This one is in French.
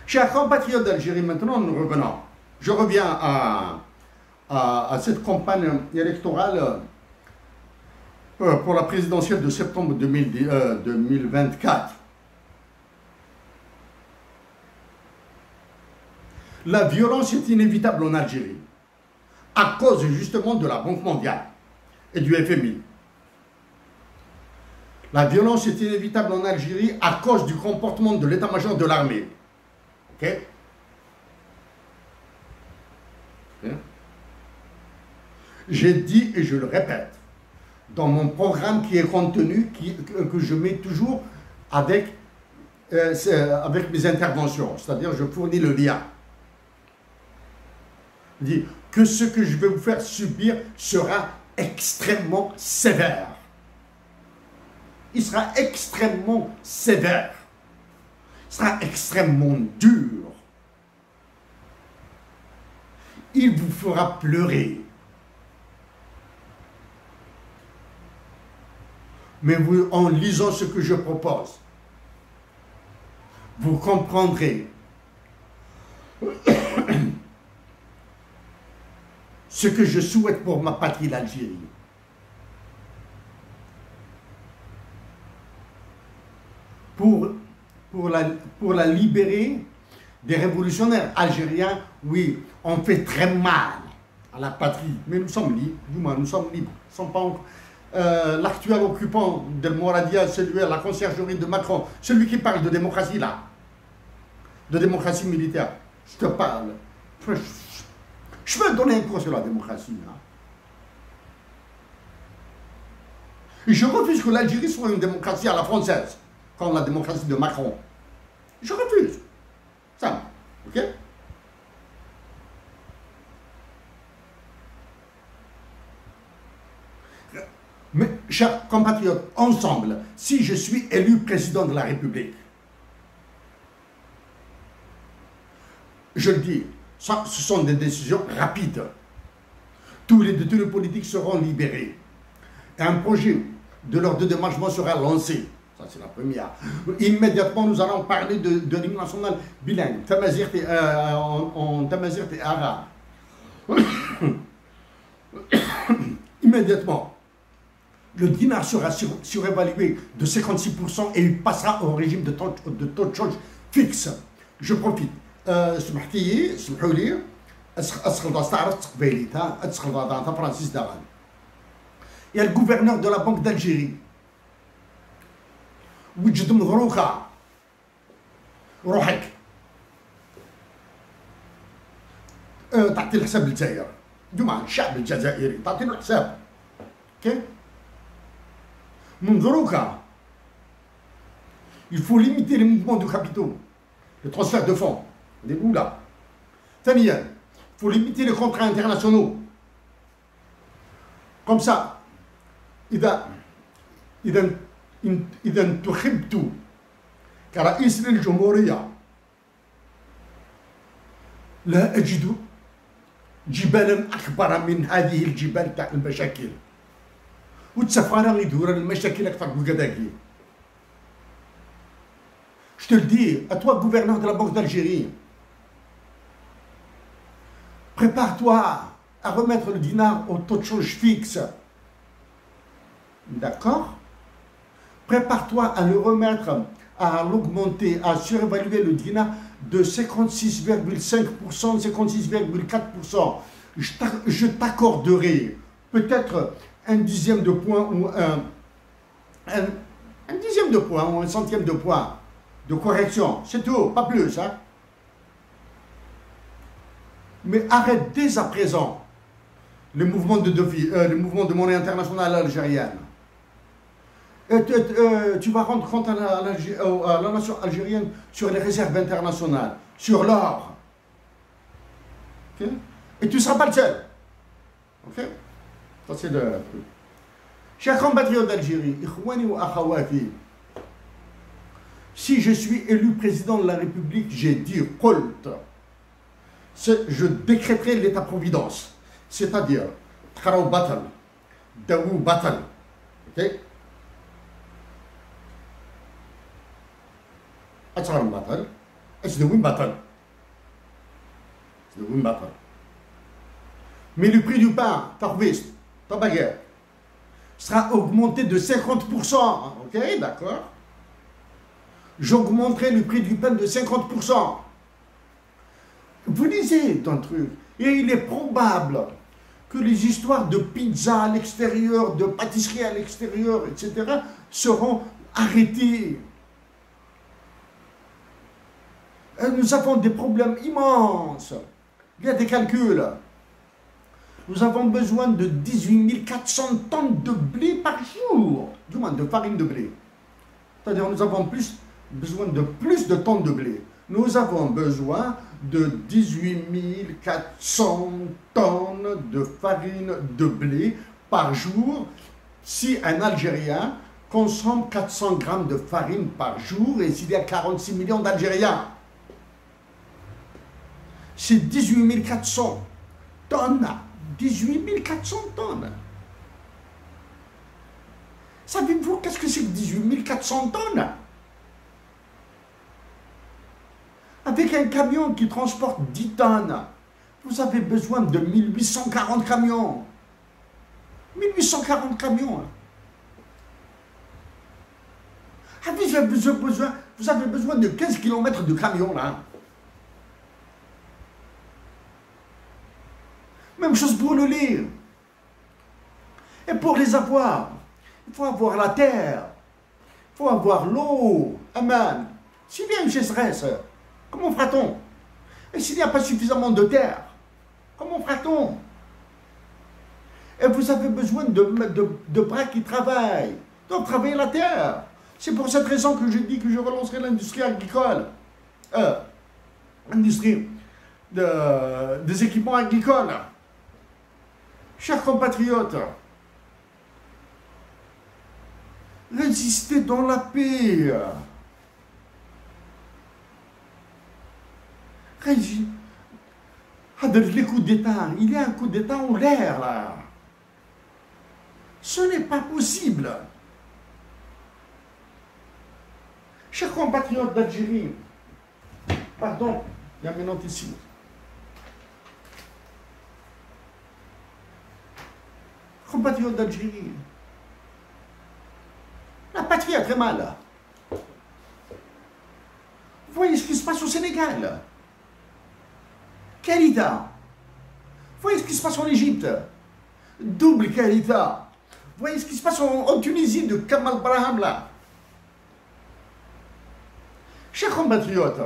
Chers compatriotes d'Algérie, maintenant nous revenons. Je reviens à cette campagne électorale pour la présidentielle de septembre 2024. La violence est inévitable en Algérie, à cause justement de la Banque mondiale et du FMI. La violence est inévitable en Algérie à cause du comportement de l'état-major de l'armée. Ok? J'ai dit et je le répète, dans mon programme qui est contenu, que je mets toujours avec mes interventions, c'est-à-dire je fournis le lien. Je dis que ce que je vais vous faire subir sera extrêmement sévère. Il sera extrêmement sévère. Il sera extrêmement dur. Il vous fera pleurer. Mais vous, en lisant ce que je propose, vous comprendrez ce que je souhaite pour ma patrie, l'Algérie. Pour la libérer des révolutionnaires algériens, oui, on fait très mal à la patrie, mais nous sommes libres, du moins nous sommes libres. L'actuel occupant de Mouradia, celui à la conciergerie de Macron, celui qui parle de démocratie là, de démocratie militaire, je te parle. Je veux donner un cours sur la démocratie. Là. Et je refuse que l'Algérie soit une démocratie à la française, comme la démocratie de Macron. Je refuse. Ça, ok? Mais, chers compatriotes, ensemble, si je suis élu président de la République, je le dis, ce sont des décisions rapides. Tous les détenus politiques seront libérés. Et un projet de leur dédommagement sera lancé. Ça, c'est la première. Immédiatement, nous allons parler de l'hymne national bilingue, en tamazight et arabe. Immédiatement, le dinar sera surévalué de 56% et il passera au régime de taux de change fixe. Je profite. اسمحوا لي اسخل استعرض تقبيليتها ادخل ضاطا فرانسيس داغان يا الجوفرنور دو لا بنك دالجيري وجد مضروكه روحك تعطي الحساب للجزائر جماعه الشعب الجزائري تعطي له الحساب اوكي مضروكه il faut limiter les mouvements de capitaux le transfert de fonds des bouts là. Il faut limiter les contrats internationaux. Comme ça, إذا انتخبت كرئيس للجمهورية لا أجد جبالا أكبر من هذه الجبال تاع المشاكل. والسفارة يدور المشاكل أكثر من كذاكي. Je te le dis, à toi, gouverneur de la Banque d'Algérie, prépare-toi à remettre le dinar au taux de change fixe. D'accord? Prépare-toi à le remettre, à l'augmenter, à surévaluer le dinar de 56,5%, 56,4%. Je t'accorderai peut-être un dixième de point ou un dixième de point ou un centième de point de correction. C'est tout, pas plus. Hein? Mais arrête dès à présent les mouvements de monnaie internationale algérienne. Tu vas rendre compte à la nation algérienne sur les réserves internationales, sur l'or. Okay? Et tu ne seras pas le seul. Ok? Ça c'est le truc. Chers compatriotes d'Algérie, ikhwani wa akhawati, si je suis élu président de la République, j'ai dit Qult. Je décréterai l'état-providence. C'est-à-dire, Tkharaw Batal, Daou Batal. Ok? Atchar Batal, C'est de win battle. C'est de win battle. Mais le prix du pain, ta baguette, sera augmenté de 50%. Ok, d'accord? J'augmenterai le prix du pain de 50%. Vous lisez un truc, et il est probable que les histoires de pizza à l'extérieur, de pâtisserie à l'extérieur, etc., seront arrêtées. Nous avons des problèmes immenses. Il y a des calculs. Nous avons besoin de 18 400 tonnes de blé par jour, du moins de farine de blé. C'est-à-dire nous avons besoin de plus de tonnes de blé. Nous avons besoin de 18 400 tonnes de farine de blé par jour si un Algérien consomme 400 grammes de farine par jour et s'il y a 46 millions d'Algériens. C'est 18 400 tonnes. 18 400 tonnes. Savez-vous qu'est-ce que c'est que 18 400 tonnes? Avec un camion qui transporte 10 tonnes, vous avez besoin de 1840 camions. 1840 camions. Ah, vous avez besoin de 15 km de camions, là. Même chose pour le lait. Et pour les avoir, il faut avoir la terre, il faut avoir l'eau. Amen. S'il y a une sécheresse, comment fera-t-on? Et s'il n'y a pas suffisamment de terre, comment fera-t-on? Et vous avez besoin de bras qui travaillent. Donc travailler la terre. C'est pour cette raison que je dis que je relancerai l'industrie agricole. L'industrie des équipements agricoles. Chers compatriotes, résistez dans la paix. Les coups d'État, il y a un coup d'État en l'air là. Ce n'est pas possible. Chers compatriotes d'Algérie, pardon, il y a un minute ici. Compatriotes d'Algérie, la patrie a très mal. Vous voyez ce qui se passe au Sénégal? Quel État? Vous voyez ce qui se passe en Égypte? Double quel État? Vous voyez ce qui se passe en Tunisie de Kamal Braham là? Chers compatriotes,